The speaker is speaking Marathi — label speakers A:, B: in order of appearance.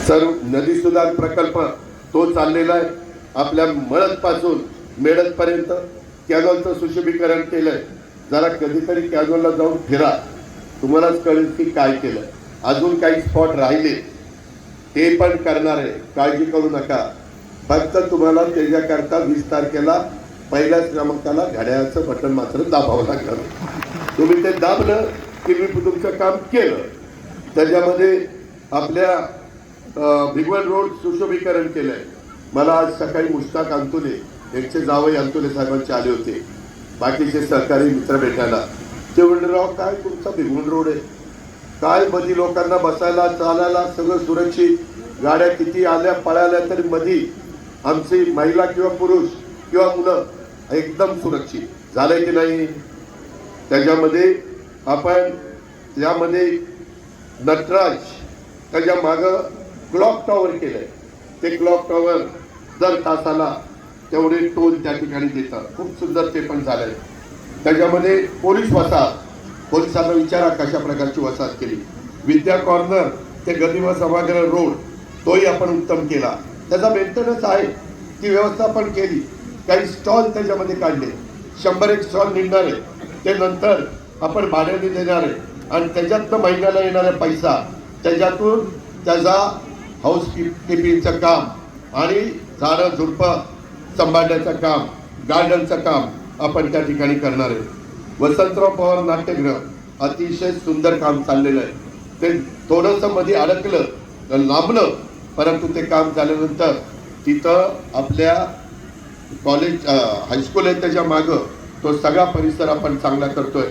A: सर्व नदी सुधार प्रकल्प तो चाललेला आहे। आपल्या मळद पासून मेडत पर्यंत कॅनॉलचं सुशोभीकरण केलंय। जरा कधीतरी कॅनॉलला जाऊन फिरा, तुम्हालाच कळेल की काय केलं। अजून काही स्पॉट राहिले ते पण करणार आहे, काळजी करू नका। फक्त तुम्हाला त्याच्याकरता 20 तारखेला पहिल्याच क्रमांकाला घड्याळाचं बटन मात्र दाबावं लागलं। तुम्ही ते दाबलं की मी तुमचं काम केलं। त्याच्यामध्ये आपल्या भिगवण रोड सुशोभीकरण केलंय। मला आज सकाळी मुश्ताक अंतुले यांचे जावई अंतुले साहेबांचे आले होते, बाकीचे सहकारी मित्र भेटायला। ते म्हणले, राव काय तुमचा भिगवण रोड आहे, काय मधी लोकांना बसायला चालायला सगळं सुरक्षित, गाड्या किती आल्या पळाल्या तरी मधी आमची महिला किंवा पुरुष किंवा मुलं एकदम सुरक्षित झालंय की नाही। त्याच्यामध्ये आपण यामध्ये नटराज त्याच्या मागं क्लॉक टॉवर केलंय। ते क्लॉक टॉवर दर तासाला तेवढे टोल त्या ठिकाणी देतात, खूप सुंदर ते पण झालंय। त्याच्यामध्ये पोलीस वसाहत, पोलिसांना विचारा कशा प्रकारची वसाहत केली। विद्या कॉर्नर ते गदिमा सभागृह रोड तोही आपण उत्तम केला। त्याचा मेंटेनन्स आहे, ती व्यवस्था पण केली। काही स्टॉल त्याच्यामध्ये काढले, 101 स्टॉल निघणार आहे, ते नंतर आपण भाड्याने देणार आहे आणि त्याच्यातनं महिन्याला येणारा पैसा त्याच्यातून त्याचा हाऊस कीपिंगचं काम आणि झाडं झुडपं सांभाळण्याचं काम, गार्डनचं काम आपण त्या ठिकाणी करणार आहे। वसंतराव पवार नाट्यगृह अतिशय सुंदर काम चाललेलं आहे। ते थोडंसं मध्ये अडकलं, लांबलं, परंतु ते काम झाल्यानंतर तिथं आपल्या कॉलेज हायस्कूल आहे त्याच्या मागं तो सगळा परिसर आपण चांगला करतोय।